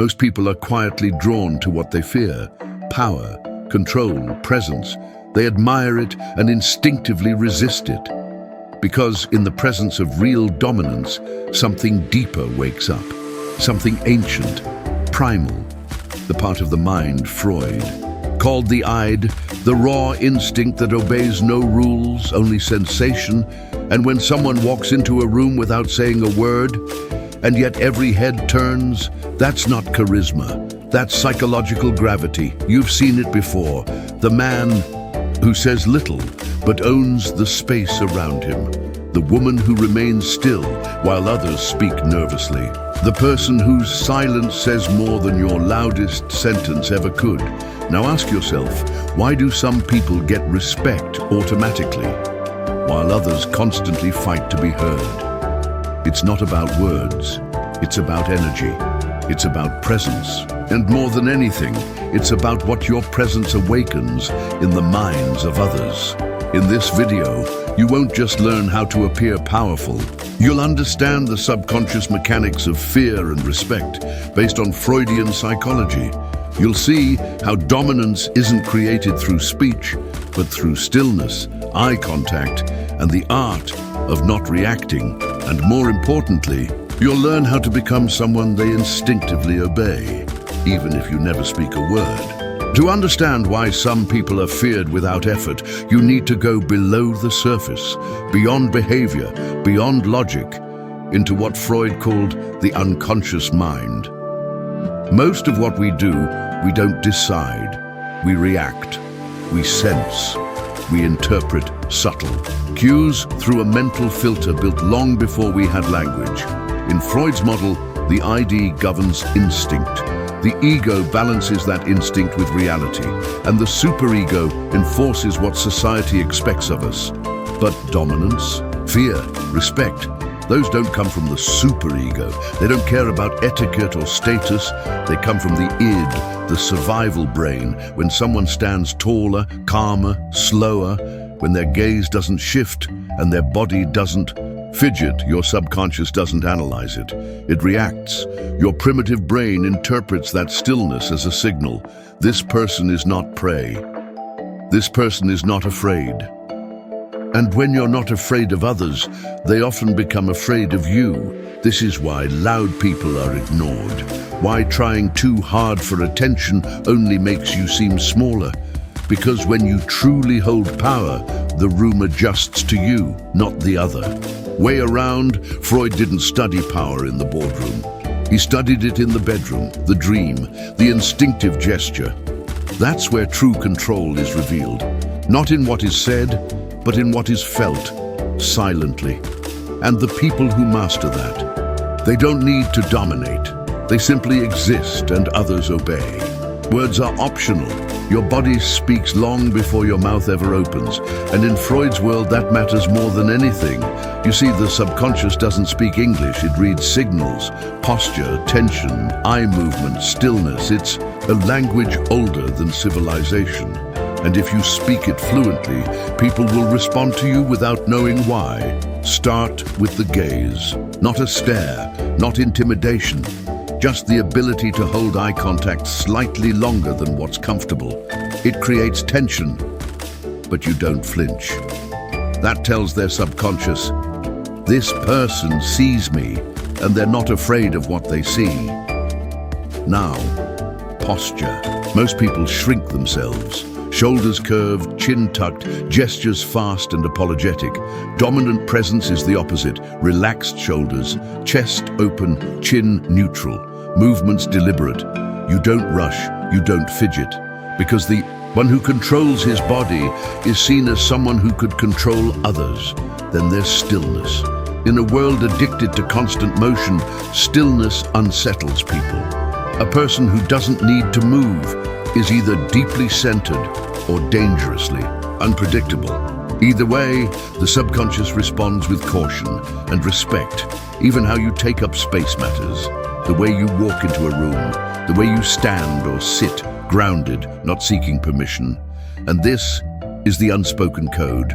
Most people are quietly drawn to what they fear: power, control, presence. They admire it and instinctively resist it. Because in the presence of real dominance, something deeper wakes up, something ancient, primal, the part of the mind Freud called the id, the raw instinct that obeys no rules, only sensation. And when someone walks into a room without saying a word, and yet every head turns, that's not charisma, that's psychological gravity. You've seen it before. The man who says little but owns the space around him. The woman who remains still while others speak nervously. The person whose silence says more than your loudest sentence ever could. Now ask yourself, why do some people get respect automatically, while others constantly fight to be heard? It's not about words, it's about energy, it's about presence. And more than anything, it's about what your presence awakens in the minds of others. In this video, you won't just learn how to appear powerful. You'll understand the subconscious mechanics of fear and respect based on Freudian psychology. You'll see how dominance isn't created through speech, but through stillness, eye contact, and the art of not reacting. And more importantly, you'll learn how to become someone they instinctively obey, even if you never speak a word. To understand why some people are feared without effort, you need to go below the surface, beyond behavior, beyond logic, into what Freud called the unconscious mind. Most of what we do, we don't decide. We react, we sense, we interpret subtle cues through a mental filter built long before we had language. In Freud's model, the ID governs instinct. The ego balances that instinct with reality, and the superego enforces what society expects of us. But dominance, fear, respect, those don't come from the superego. They don't care about etiquette or status. They come from the id, the survival brain, when someone stands taller, calmer, slower, when their gaze doesn't shift and their body doesn't fidget. Your subconscious doesn't analyze it. It reacts. Your primitive brain interprets that stillness as a signal. This person is not prey. This person is not afraid. And when you're not afraid of others, they often become afraid of you. This is why loud people are ignored. Why trying too hard for attention only makes you seem smaller. Because when you truly hold power, the room adjusts to you, not the other. Way around, Freud didn't study power in the boardroom. He studied it in the bedroom, the dream, the instinctive gesture. That's where true control is revealed. Not in what is said, but in what is felt, silently. And the people who master that, they don't need to dominate. They simply exist and others obey. Words are optional. Your body speaks long before your mouth ever opens. And in Freud's world, that matters more than anything. You see, the subconscious doesn't speak English. It reads signals, posture, tension, eye movement, stillness. It's a language older than civilization. And if you speak it fluently, people will respond to you without knowing why. Start with the gaze. Not a stare, not intimidation. Just the ability to hold eye contact slightly longer than what's comfortable. It creates tension, but you don't flinch. That tells their subconscious, this person sees me, and they're not afraid of what they see. Now, posture. Most people shrink themselves. Shoulders curved, chin tucked, gestures fast and apologetic. Dominant presence is the opposite. Relaxed shoulders, chest open, chin neutral. Movements deliberate. You don't rush, you don't fidget. Because the one who controls his body is seen as someone who could control others. Then there's stillness. In a world addicted to constant motion, stillness unsettles people. A person who doesn't need to move is either deeply centered or dangerously unpredictable. Either way, the subconscious responds with caution and respect. Even how you take up space matters. The way you walk into a room, the way you stand or sit, grounded, not seeking permission. And this is the unspoken code.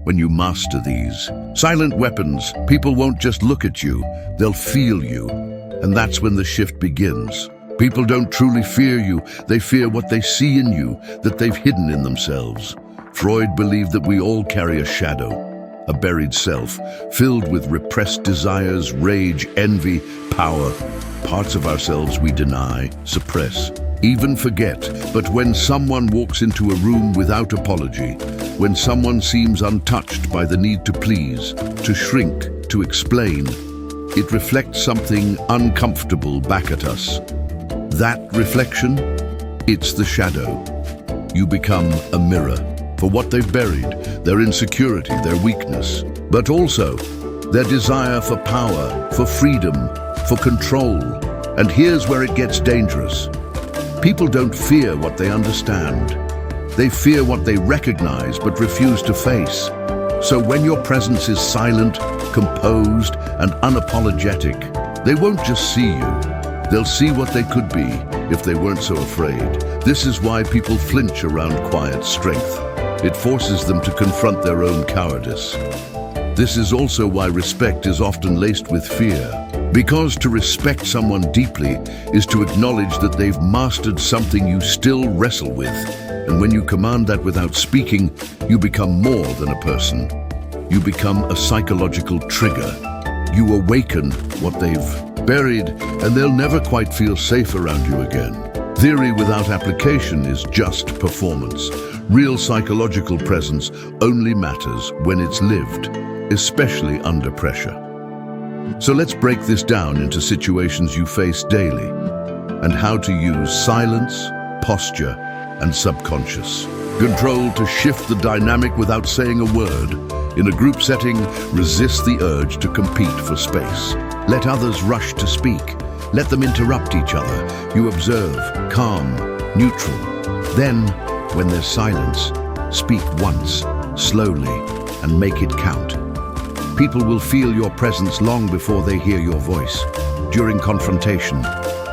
When you master these silent weapons, people won't just look at you, they'll feel you. And that's when the shift begins. People don't truly fear you, they fear what they see in you that they've hidden in themselves. Freud believed that we all carry a shadow, a buried self, filled with repressed desires, rage, envy, power, parts of ourselves we deny, suppress, even forget. But when someone walks into a room without apology, when someone seems untouched by the need to please, to shrink, to explain, it reflects something uncomfortable back at us. That reflection, it's the shadow. You become a mirror for what they've buried, their insecurity, their weakness, but also their desire for power, for freedom, for control. And here's where it gets dangerous. People don't fear what they understand. They fear what they recognize but refuse to face. So when your presence is silent, composed, and unapologetic, they won't just see you. They'll see what they could be if they weren't so afraid. This is why people flinch around quiet strength. It forces them to confront their own cowardice. This is also why respect is often laced with fear. Because to respect someone deeply is to acknowledge that they've mastered something you still wrestle with. And when you command that without speaking, you become more than a person. You become a psychological trigger. You awaken what they've buried, and they'll never quite feel safe around you again. Theory without application is just performance. Real psychological presence only matters when it's lived, especially under pressure. So let's break this down into situations you face daily and how to use silence, posture, and subconscious control to shift the dynamic without saying a word. In a group setting, resist the urge to compete for space. Let others rush to speak. Let them interrupt each other. You observe, calm, neutral. Then, when there's silence, speak once, slowly, and make it count. People will feel your presence long before they hear your voice. During confrontation,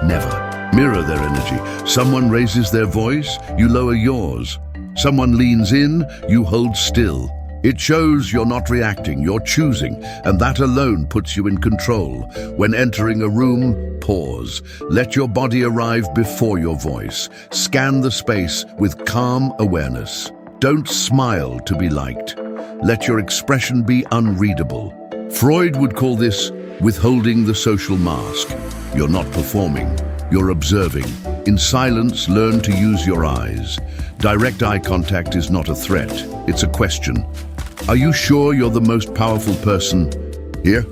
never. Mirror their energy. Someone raises their voice, you lower yours. Someone leans in, you hold still. It shows you're not reacting, you're choosing, and that alone puts you in control. When entering a room, pause. Let your body arrive before your voice. Scan the space with calm awareness. Don't smile to be liked. Let your expression be unreadable. Freud would call this withholding the social mask. You're not performing, you're observing. In silence, learn to use your eyes. Direct eye contact is not a threat, it's a question. Are you sure you're the most powerful person here?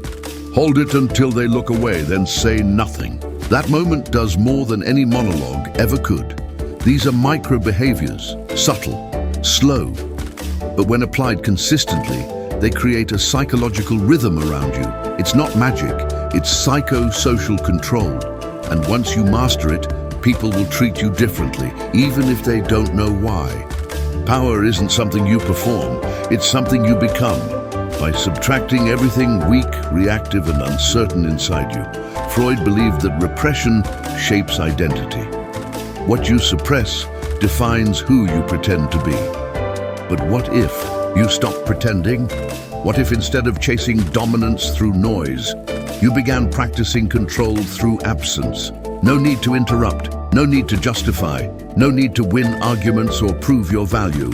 Hold it until they look away, then say nothing. That moment does more than any monologue ever could. These are micro behaviors, subtle, slow, but when applied consistently, they create a psychological rhythm around you. It's not magic, it's psychosocial control. And once you master it, people will treat you differently, even if they don't know why. Power isn't something you perform, it's something you become. By subtracting everything weak, reactive, and uncertain inside you, Freud believed that repression shapes identity. What you suppress defines who you pretend to be. But what if you stop pretending? What if instead of chasing dominance through noise, you began practicing control through absence? No need to interrupt, no need to justify, no need to win arguments or prove your value.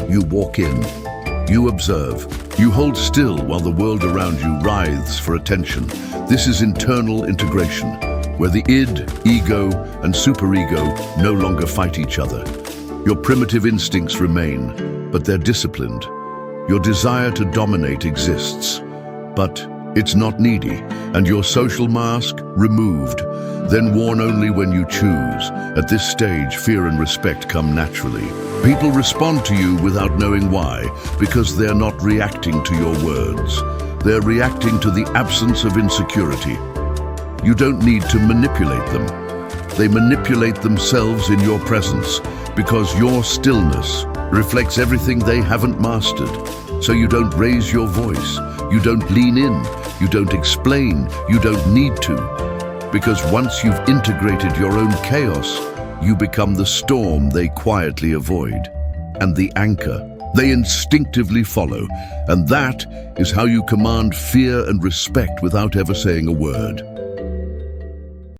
You walk in, you observe, you hold still while the world around you writhes for attention. This is internal integration, where the id, ego, and superego no longer fight each other. Your primitive instincts remain, but they're disciplined. Your desire to dominate exists, but it's not needy, and your social mask removed, then worn only when you choose. At this stage, fear and respect come naturally. People respond to you without knowing why, because they're not reacting to your words. They're reacting to the absence of insecurity. You don't need to manipulate them. They manipulate themselves in your presence, because your stillness reflects everything they haven't mastered. So you don't raise your voice, you don't lean in, you don't explain, you don't need to. Because once you've integrated your own chaos, you become the storm they quietly avoid, and the anchor they instinctively follow. And that is how you command fear and respect without ever saying a word.